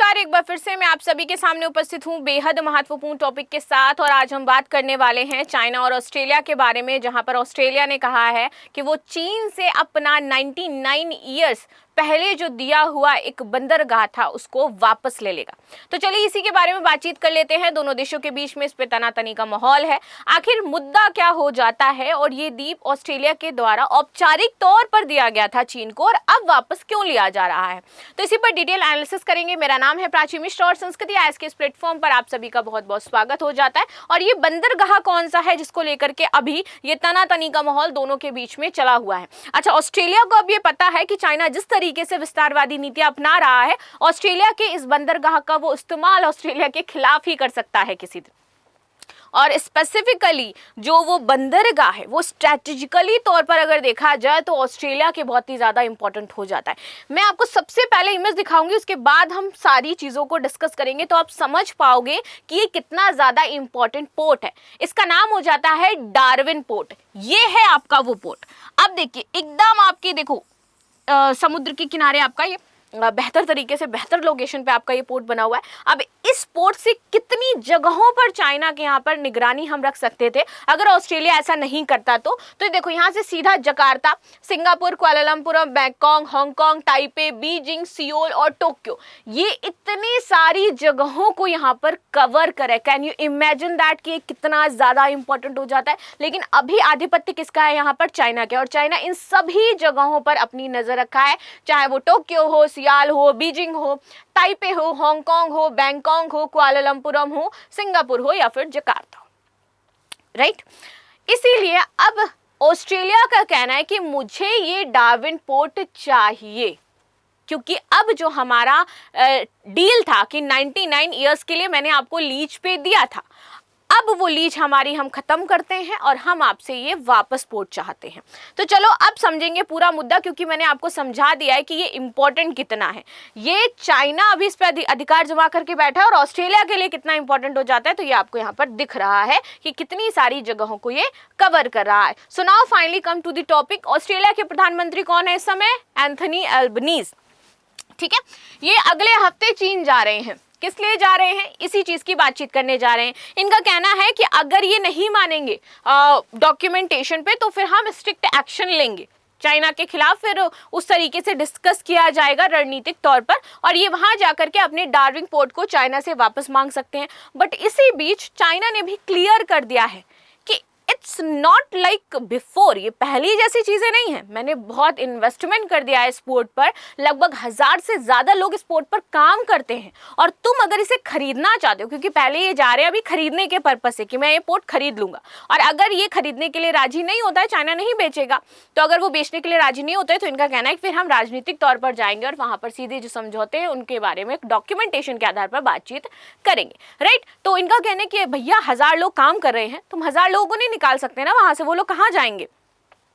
नमस्कार, एक बार फिर से मैं आप सभी के सामने उपस्थित हूँ बेहद महत्वपूर्ण टॉपिक के साथ। और आज हम बात करने वाले हैं चाइना और ऑस्ट्रेलिया के बारे में, जहां पर ऑस्ट्रेलिया ने कहा है कि वो चीन से अपना 99 ईयर्स पहले जो दिया हुआ एक बंदरगाह था उसको वापस ले लेगा। तो चलिए इसी के बारे में बातचीत कर लेते हैं। दोनों देशों के बीच में इस पे तनातनी का माहौल है। आखिर मुद्दा क्या हो जाता है और ये द्वीप ऑस्ट्रेलिया के द्वारा औपचारिक तौर पर दिया गया था चीन को, और अब वापस क्यों लिया जा रहा है, तो इसी पर डिटेल एनालिसिस करेंगे। मेरा नाम है प्राची मिश्रा और संस्कृति आज के इस प्लेटफॉर्म पर आप सभी का बहुत बहुत स्वागत हो जाता है। और ये बंदरगाह कौन सा है जिसको लेकर के अभी ये तनातनी का माहौल दोनों के बीच में चला हुआ है। अच्छा, ऑस्ट्रेलिया को अब ये पता है कि चाइना जिस तरीके से विस्तारवादी नीतियां अपना रहा है, ऑस्ट्रेलिया के इस बंदरगाह का वो इस्तेमाल ऑस्ट्रेलिया के खिलाफ ही कर सकता है किसी दिन। और स्पेसिफिकली जो वो बंदरगाह है वो स्ट्रेटेजिकली तौर पर अगर देखा जाए तो ऑस्ट्रेलिया के बहुत ही ज़्यादा इंपॉर्टेंट हो जाता है। मैं आपको सबसे पहले इमेज दिखाऊंगी, उसके बाद हम सारी चीज़ों को डिस्कस करेंगे तो आप समझ पाओगे कि ये कितना ज़्यादा इंपॉर्टेंट पोर्ट है। इसका नाम हो जाता है डार्विन पोर्ट। ये है आपका वो पोर्ट। अब देखिए एकदम आपकी देखो समुद्र के किनारे आपका ये बेहतर तरीके से बेहतर लोकेशन पे आपका ये पोर्ट बना हुआ है। अब इस पोर्ट से कितनी जगहों पर चाइना के यहाँ पर निगरानी हम रख सकते थे अगर ऑस्ट्रेलिया ऐसा नहीं करता तो देखो यहाँ से सीधा Jakarta, Singapore, Kuala Lumpur, Bangkok, Hong Kong, Taipei, Beijing, Seoul और टोक्यो, ये इतनी सारी जगहों को यहाँ पर कवर करे। कैन यू इमेजिन दैट कि ये कितना ज़्यादा इंपॉर्टेंट हो जाता है। लेकिन अभी आधिपत्य किसका है यहाँ पर? चाइना के। और चाइना इन सभी जगहों पर अपनी नज़र रखा है, चाहे वो टोक्यो हो, सियाल हो, बीजिंग हो, ताइपे हो, हांगकांग हो, बैंकॉक हो, कुआलालंपुरम हो, सिंगापुर हो या फिर जकार्ता हो, राइट। इसीलिए अब ऑस्ट्रेलिया का कहना है कि मुझे ये डार्विन पोर्ट चाहिए, क्योंकि अब जो हमारा डील था कि 99 ईयर्स के लिए मैंने आपको लीज पे दिया था, अब वो लीज हमारी हम खत्म करते हैं और हम आपसे ये वापस पोर्ट चाहते हैं। तो चलो अब समझेंगे पूरा मुद्दा, क्योंकि मैंने आपको समझा दिया है कि ये इंपॉर्टेंट कितना है। ये चाइना अभी इस पर अधिकार जमा करके बैठा है और ऑस्ट्रेलिया के लिए कितना इंपॉर्टेंट हो जाता है, तो ये आपको यहाँ पर दिख रहा है कि कितनी सारी जगहों को ये कवर कर रहा है। So now finally come to the topic. Australia के प्रधानमंत्री कौन है इस समय? एंथनी एल्बनीज, ठीक है। ये अगले हफ्ते चीन जा रहे हैं। किस लिए जा रहे हैं? इसी चीज की बातचीत करने जा रहे हैं। इनका कहना है कि अगर ये नहीं मानेंगे डॉक्यूमेंटेशन पे तो फिर हम स्ट्रिक्ट एक्शन लेंगे चाइना के खिलाफ। फिर उस तरीके से डिस्कस किया जाएगा रणनीतिक तौर पर, और ये वहां जाकर के अपने डार्विन पोर्ट को चाइना से वापस मांग सकते हैं। बट इसी बीच चाइना ने भी क्लियर कर दिया है कि इट्स नॉट लाइक बिफोर, ये पहली जैसी चीज़ें नहीं है। मैंने बहुत इन्वेस्टमेंट कर दिया है इस पोर्ट पर, लगभग 1000 से ज़्यादा लोग इस पोर्ट पर काम करते हैं, और तुम अगर इसे खरीदना चाहते हो, क्योंकि पहले ये जा रहे हैं अभी खरीदने के पर्पज से कि मैं ये पोर्ट खरीद लूँगा, और अगर ये खरीदने के लिए राजी नहीं होता है, चाइना नहीं बेचेगा, तो अगर वो बेचने के लिए राजी नहीं होता है तो इनका कहना है कि फिर हम राजनीतिक तौर पर जाएंगे और वहाँ पर सीधे जो समझौते हैं उनके बारे में डॉक्यूमेंटेशन के आधार पर बातचीत करेंगे, राइट। तो इनका कहना है कि भैया 1000 लोग काम कर रहे हैं, तुम 1000 लोगों को नहीं निकाल सकते ना वहां से, वो लोग कहाँ जाएंगे?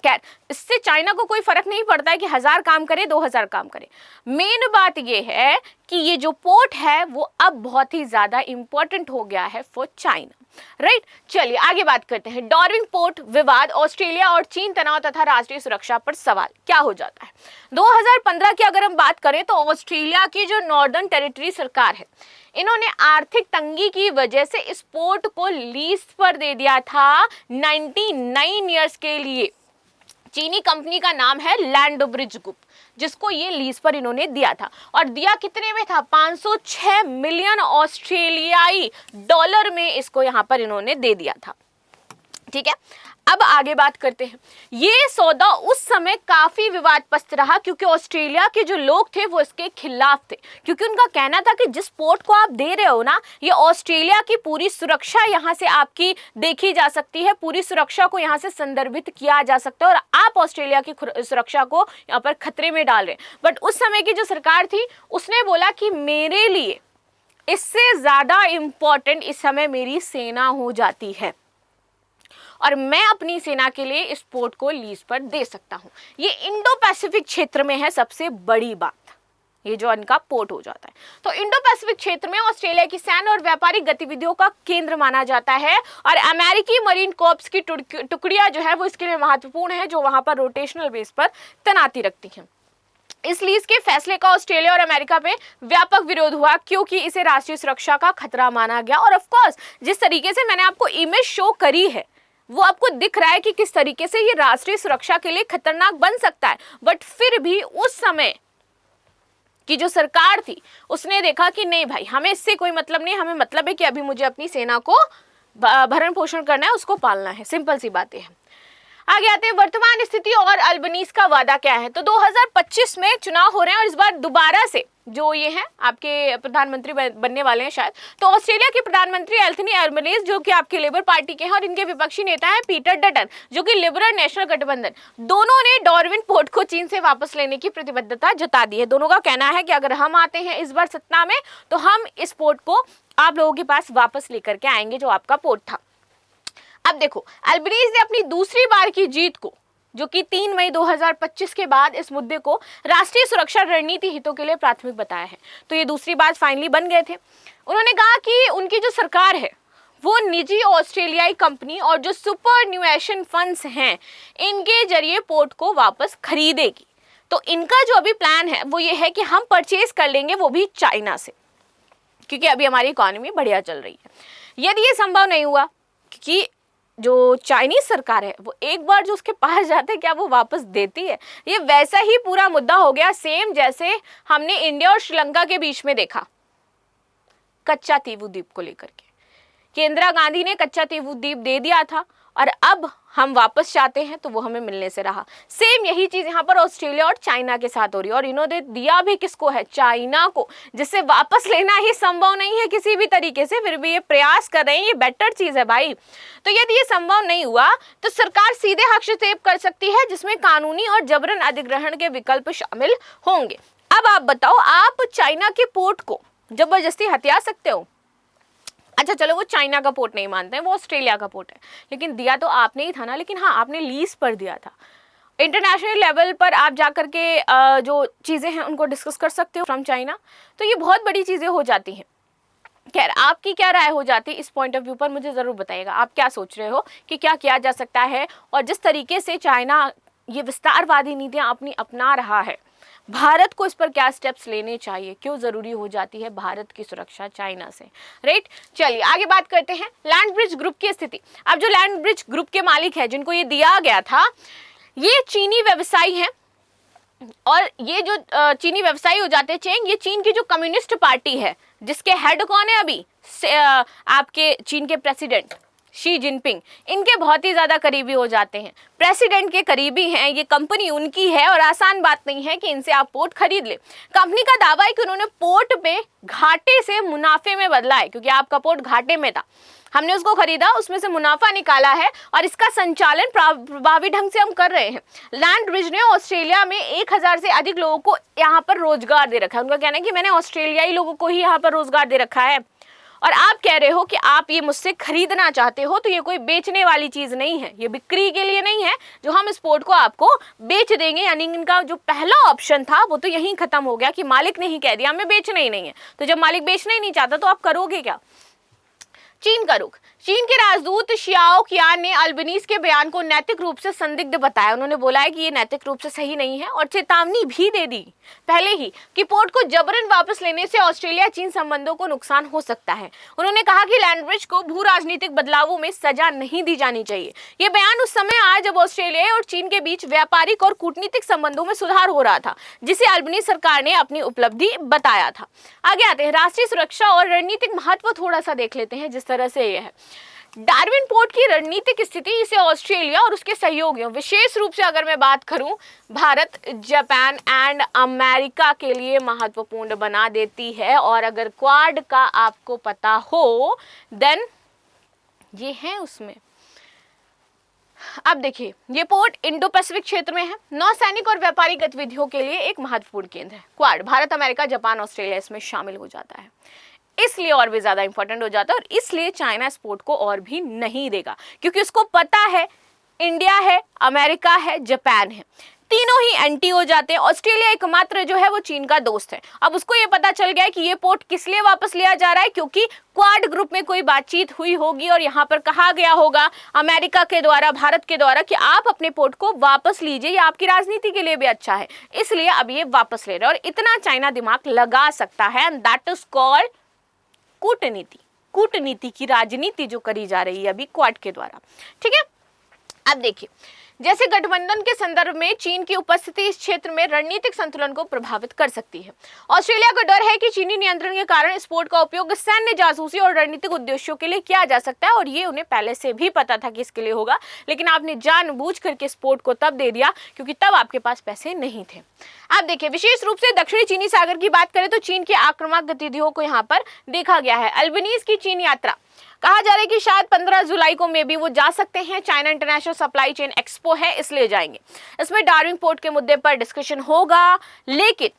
खैर, इससे चाइना को कोई फर्क नहीं पड़ता है कि 1000 काम करे 2000 काम करे। मेन बात ये है कि ये जो पोर्ट है वो अब बहुत ही ज्यादा इंपॉर्टेंट हो गया है फॉर चाइना, राइट। चलिए आगे बात करते हैं। डार्विन पोर्ट विवाद, ऑस्ट्रेलिया और चीन तनाव तथा राष्ट्रीय सुरक्षा पर सवाल। क्या हो जाता है? 2015 की अगर हम बात करें तो ऑस्ट्रेलिया की जो नॉर्दर्न टेरिटरी सरकार है, इन्होंने आर्थिक तंगी की वजह से इस पोर्ट को लीज पर दे दिया था 99 ईयर्स के लिए। चीनी कंपनी का नाम है लैंडब्रिज ग्रुप, जिसको ये लीज पर इन्होंने दिया था, और दिया कितने में था? 506 मिलियन ऑस्ट्रेलियाई डॉलर में इसको यहाँ पर इन्होंने दे दिया था, ठीक है। अब आगे बात करते हैं। ये सौदा उस समय काफी विवादग्रस्त रहा, क्योंकि ऑस्ट्रेलिया के जो लोग थे वो इसके खिलाफ थे, क्योंकि उनका कहना था कि जिस पोर्ट को आप दे रहे हो ना, ये ऑस्ट्रेलिया की पूरी सुरक्षा यहाँ से आपकी देखी जा सकती है, पूरी सुरक्षा को यहाँ से संदर्भित किया जा सकता है, और आप ऑस्ट्रेलिया की सुरक्षा को यहाँ पर खतरे में डाल रहे हैं। बट उस समय की जो सरकार थी उसने बोला कि मेरे लिए इससे ज्यादा इंपॉर्टेंट इस समय मेरी सेना हो जाती है, और मैं अपनी सेना के लिए इस पोर्ट को लीज पर दे सकता हूं। ये इंडो पैसिफिक क्षेत्र में है सबसे बड़ी बात, ये जो इनका पोर्ट हो जाता है। तो इंडो पैसिफिक क्षेत्र में ऑस्ट्रेलिया की सैन्य और व्यापारिक गतिविधियों का केंद्र माना जाता है, और अमेरिकी मरीन कॉर्प्स की टुकड़ियां जो है वो इसके लिए महत्वपूर्ण है, जो वहां पर रोटेशनल बेस पर तैनाती रखती हैं। इसलिए इसके फैसले का ऑस्ट्रेलिया और अमेरिका पे व्यापक विरोध हुआ, क्योंकि इसे राष्ट्रीय सुरक्षा का खतरा माना गया। और ऑफ कोर्स जिस तरीके से मैंने आपको इमेज शो करी है वो आपको दिख रहा है कि किस तरीके से ये राष्ट्रीय सुरक्षा के लिए खतरनाक बन सकता है। बट फिर भी उस समय की जो सरकार थी उसने देखा कि नहीं भाई, हमें इससे कोई मतलब नहीं, हमें मतलब है कि अभी मुझे अपनी सेना को भरण पोषण करना है, उसको पालना है। सिंपल सी बातें हैं। आगे आते हैं वर्तमान स्थिति और अल्बनीज का वादा क्या है। तो 2025 में चुनाव हो रहे हैं और इस बार दोबारा से जो ये हैं आपके प्रधानमंत्री बनने वाले हैं शायद। तो ऑस्ट्रेलिया के प्रधानमंत्री एंथनी अल्बनीज जो कि आपके लेबर पार्टी के हैं, और इनके विपक्षी नेता है पीटर डटन जो कि लिबरल नेशनल गठबंधन, दोनों ने डार्विन पोर्ट को चीन से वापस लेने की प्रतिबद्धता जता दी है। दोनों का कहना है कि अगर हम आते हैं इस बार सत्ता में तो हम इस पोर्ट को आप लोगों के पास वापस लेकर के आएंगे जो आपका पोर्ट था। अब देखो, अल्बनीज ने अपनी दूसरी बार की जीत को, जो कि 3 मई 2025 के बाद, इस मुद्दे को राष्ट्रीय सुरक्षा रणनीति हितों के लिए प्राथमिक बताया है। तो ये दूसरी बात फाइनली बन गए थे। उन्होंने कहा कि उनकी जो सरकार है वो निजी ऑस्ट्रेलियाई कंपनी और जो सुपरन्यूएशन फंड्स हैं इनके जरिए पोर्ट को वापस खरीदेगी। तो इनका जो अभी प्लान है वो ये है कि हम परचेज कर लेंगे, वो भी चाइना से, क्योंकि अभी हमारी इकोनॉमी बढ़िया चल रही है। यदि ये संभव नहीं हुआ कि जो चाइनीज सरकार है वो एक बार जो उसके पास जाते क्या वो वापस देती है, ये वैसा ही पूरा मुद्दा हो गया सेम जैसे हमने इंडिया और श्रीलंका के बीच में देखा कच्चा तीवू द्वीप को लेकर के, कि इंदिरा गांधी ने कच्चा तीवू द्वीप दे दिया था और अब हम वापस चाहते हैं तो वो हमें मिलने से रहा। सेम यही चीज यहाँ पर ऑस्ट्रेलिया और चाइना के साथ हो रही है, और इन्होंने दिया भी किसको है, चाइना को, जिससे वापस लेना ही संभव नहीं है किसी भी तरीके से, फिर भी ये प्रयास कर रहे हैं। ये बेटर चीज है भाई। तो यदि ये संभव नहीं हुआ तो सरकार सीधे हस्तक्षेप कर सकती है, जिसमें कानूनी और जबरन अधिग्रहण के विकल्प शामिल होंगे। अब आप बताओ, आप चाइना के पोर्ट को जबरदस्ती हथिया सकते हो? अच्छा चलो, वो चाइना का पोर्ट नहीं मानते हैं, वो ऑस्ट्रेलिया का पोर्ट है, लेकिन दिया तो आपने ही था ना। लेकिन हाँ, आपने लीज पर दिया था। इंटरनेशनल लेवल पर आप जाकर के जो चीज़ें हैं उनको डिस्कस कर सकते हो फ्रॉम चाइना। तो ये बहुत बड़ी चीज़ें हो जाती हैं। खैर, आपकी क्या राय हो जाती है इस पॉइंट ऑफ व्यू पर, मुझे ज़रूर बताइएगा। आप क्या सोच रहे हो कि क्या किया जा सकता है, और जिस तरीके से चाइना ये विस्तारवादी नीतियाँ अपनी अपना रहा है, भारत को इस पर क्या स्टेप्स लेने चाहिए, क्यों जरूरी हो जाती है भारत की सुरक्षा चाइना से, राइट। चलिए आगे बात करते हैं लैंड ब्रिज ग्रुप की स्थिति। अब जो लैंड ब्रिज ग्रुप के मालिक है, जिनको ये दिया गया था, ये चीनी व्यवसायी हैं। और ये जो चीनी व्यवसायी हो जाते हैं चेंग, ये चीन की जो कम्युनिस्ट पार्टी है, जिसके हेड कौन है अभी, आपके चीन के प्रेसिडेंट शी जिनपिंग, इनके बहुत ही ज़्यादा करीबी हो जाते हैं। प्रेसिडेंट के करीबी हैं, ये कंपनी उनकी है, और आसान बात नहीं है कि इनसे आप पोर्ट खरीद ले। कंपनी का दावा है कि उन्होंने पोर्ट पे घाटे से मुनाफे में बदला है, क्योंकि आपका पोर्ट घाटे में था, हमने उसको खरीदा, उसमें से मुनाफा निकाला है, और इसका संचालन प्रभावी ढंग से हम कर रहे हैं। लैंड ब्रिज ने ऑस्ट्रेलिया में 1000 से अधिक लोगों को यहाँ पर रोजगार दे रखा है। उनका कहना है कि मैंने ऑस्ट्रेलियाई लोगों को ही यहाँ पर रोजगार दे रखा है। और आप कह रहे हो कि आप ये मुझसे खरीदना चाहते हो, तो ये कोई बेचने वाली चीज़ नहीं है, ये बिक्री के लिए नहीं है जो हम इस पोर्ट को आपको बेच देंगे। यानी इनका जो पहला ऑप्शन था वो तो यहीं खत्म हो गया कि मालिक ने ही कह दिया हमें बेचना ही नहीं है। तो जब मालिक बेचना ही नहीं चाहता तो आप करोगे क्या? चीन का रुख। चीन के राजदूत शियाओ कियान ने अल्बनीज के बयान को नैतिक रूप से संदिग्ध बताया। उन्होंने बोला है कि ये नैतिक रूप से सही नहीं है, और चेतावनी भी दे दी पहले ही कि पोर्ट को जबरन वापस लेने से ऑस्ट्रेलिया चीन संबंधों को नुकसान हो सकता है। उन्होंने कहा कि लैंड ब्रिज को भू राजनीतिक बदलावों में सजा नहीं दी जानी चाहिए। ये बयान उस समय आया जब ऑस्ट्रेलिया और चीन के बीच व्यापारिक और कूटनीतिक संबंधों में सुधार हो रहा था, जिसे अल्बनीज सरकार ने अपनी उपलब्धि बताया था। आगे आते हैं राष्ट्रीय सुरक्षा और रणनीतिक महत्व, थोड़ा सा देख लेते हैं जिस तरह से यह है। डार्विन पोर्ट की रणनीतिक स्थिति इसे ऑस्ट्रेलिया और उसके सहयोगियों, विशेष रूप से अगर मैं बात करूं भारत, जापान एंड अमेरिका के लिए महत्वपूर्ण बना देती है। और अगर क्वाड का आपको पता हो देन ये है उसमें। अब देखिए, ये पोर्ट इंडो पैसिफिक क्षेत्र में है, नौसैनिक और व्यापारिक गतिविधियों के लिए एक महत्वपूर्ण केंद्र है। Quad Bharat, America, Japan, Australia इसमें शामिल हो जाता है, इसलिए और भी ज्यादा इंपॉर्टेंट हो जाता है। और इसलिए चाइना इस पोर्ट को और भी नहीं देगा, क्योंकि उसको पता है इंडिया है, अमेरिका है, जापान है, तीनों ही एंटी हो जाते हैं। ऑस्ट्रेलिया एकमात्र जो है वो चीन का दोस्त है। अब उसको ये पता चल गया है कि ये पोर्ट किस लिए वापस लिया जा रहा है, क्योंकि क्वाड ग्रुप में कोई बातचीत हुई होगी और यहाँ पर कहा गया होगा अमेरिका के द्वारा, भारत के द्वारा, कि आप अपने पोर्ट को वापस लीजिए, ये आपकी राजनीति के लिए भी अच्छा है, इसलिए अब ये वापस ले रहे हैं। और इतना चाइना दिमाग लगा सकता है, एंड दैट इज कॉल्ड कूटनीति। कूटनीति की राजनीति जो करी जा रही है अभी क्वाड के द्वारा, ठीक है। अब देखिए, जैसे गठबंधन के संदर्भ में चीन की उपस्थिति इस क्षेत्र में रणनीतिक संतुलन को प्रभावित कर सकती है। ऑस्ट्रेलिया को डर है कि चीनी नियंत्रण के कारण इस पोर्ट का उपयोग सैन्य, जासूसी और रणनीतिक उद्देश्यों के लिए किया जा सकता है, और ये उन्हें पहले से भी पता था कि इसके लिए होगा, लेकिन आपने जानबूझ करके इस पोर्ट को तब दे दिया क्योंकि तब आपके पास पैसे नहीं थे। अब देखिए, विशेष रूप से दक्षिणी चीनी सागर की बात करें तो चीन की आक्रामक गतिविधियों को यहाँ पर देखा गया है। अल्बनीज की चीन यात्रा, कहा जा रहा है कि शायद 15 जुलाई को मे भी वो जा सकते हैं। China international supply chain expo है, इसलिए जाएंगे। इसमें डार्विंग पोर्ट के मुद्दे पर डिस्कशन होगा, लेकिन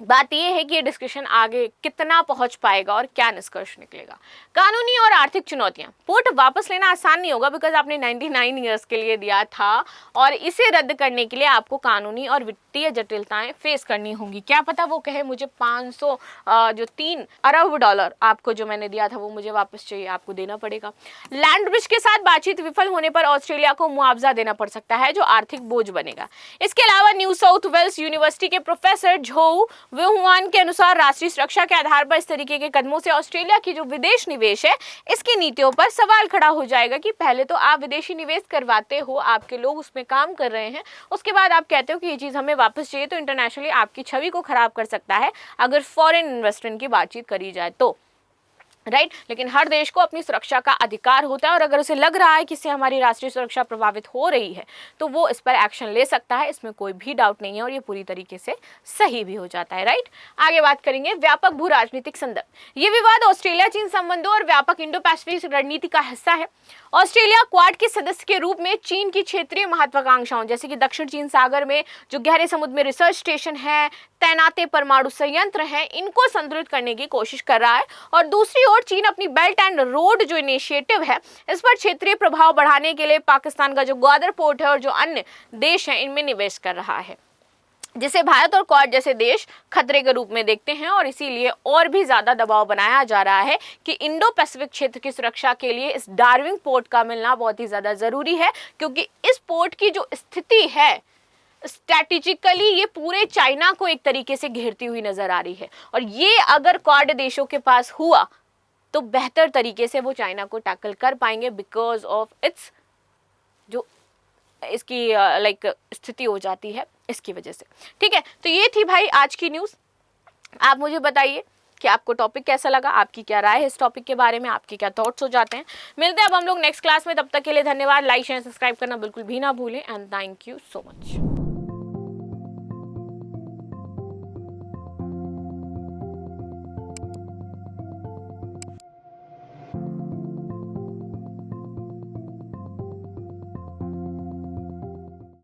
बात यह है कि ये डिस्कशन आगे कितना पहुंच पाएगा और क्या निष्कर्ष निकलेगा। कानूनी और आर्थिक चुनौतियां, पोर्ट वापस लेना आसान नहीं होगा, बिकॉज आपने 99 ईयर्स के लिए दिया था और इसे रद्द करने के लिए आपको कानूनी और वित्तीय जटिलताएं फेस करनी होंगी। क्या पता वो कहे मुझे 3 अरब डॉलर आपको जो मैंने दिया था वो मुझे वापस चाहिए, आपको देना पड़ेगा। लैंड ब्रिज के साथ बातचीत विफल होने पर ऑस्ट्रेलिया को मुआवजा देना पड़ सकता है, जो आर्थिक बोझ बनेगा। इसके अलावा न्यू साउथ वेल्स यूनिवर्सिटी के प्रोफेसर झोउ वेहुआन के अनुसार राष्ट्रीय सुरक्षा के आधार पर इस तरीके के कदमों से ऑस्ट्रेलिया की जो विदेश निवेश है, इसकी नीतियों पर सवाल खड़ा हो जाएगा कि पहले तो आप विदेशी निवेश करवाते हो, आपके लोग उसमें काम कर रहे हैं, उसके बाद आप कहते हो कि ये चीज़ हमें वापस चाहिए, तो इंटरनेशनली आपकी छवि को खराब कर सकता है अगर फॉरेन इन्वेस्टमेंट की बातचीत करी जाए तो, राइट। लेकिन हर देश को अपनी सुरक्षा का अधिकार होता है, और अगर उसे लग रहा है कि इससे हमारी राष्ट्रीय सुरक्षा प्रभावित हो रही है तो वो इस पर एक्शन ले सकता है, इसमें कोई भी डाउट नहीं है, और ये पूरी तरीके से सही भी हो जाता है, राइट। आगे बात करेंगे व्यापक भू राजनीतिक संदर्भ। ये विवाद ऑस्ट्रेलिया चीन संबंधों और व्यापक इंडो पैसिफिक रणनीति का हिस्सा है। ऑस्ट्रेलिया क्वाड के सदस्य के रूप में चीन की क्षेत्रीय महत्वाकांक्षाओं, जैसे कि दक्षिण चीन सागर में जो गहरे समुद्र में रिसर्च स्टेशन है, तैनाते परमाणु संयंत्र हैं, इनको संतुलित करने की कोशिश कर रहा है। और दूसरी ओर चीन अपनी बेल्ट एंड रोड जो इनिशिएटिव है, इस पर क्षेत्रीय प्रभाव बढ़ाने के लिए पाकिस्तान का जो ग्वादर पोर्ट है और जो अन्य देश हैं, इनमें निवेश कर रहा है, जिसे भारत और क्वाड जैसे देश खतरे के रूप में देखते हैं। और इसीलिए और भी ज्यादा दबाव बनाया जा रहा है कि इंडो पैसिफिक क्षेत्र की सुरक्षा के लिए इस डार्विंग पोर्ट का मिलना बहुत ही ज्यादा जरूरी है, क्योंकि इस पोर्ट की जो स्थिति है स्ट्रैटेजिकली ये पूरे चाइना को एक तरीके से घेरती हुई नजर आ रही है, और ये अगर क्वाड देशों के पास हुआ तो बेहतर तरीके से वो चाइना को टैकल कर पाएंगे, बिकॉज ऑफ इट्स जो इसकी स्थिति हो जाती है इसकी वजह से, ठीक है। तो ये थी भाई आज की न्यूज़। आप मुझे बताइए कि आपको टॉपिक कैसा लगा, आपकी क्या राय है इस टॉपिक के बारे में, आपके क्या थॉट्स हो जाते हैं। मिलते हैं अब हम लोग नेक्स्ट क्लास में, तब तक के लिए धन्यवाद। लाइक शेयर सब्सक्राइब करना बिल्कुल भी ना भूलें, and thank you so much.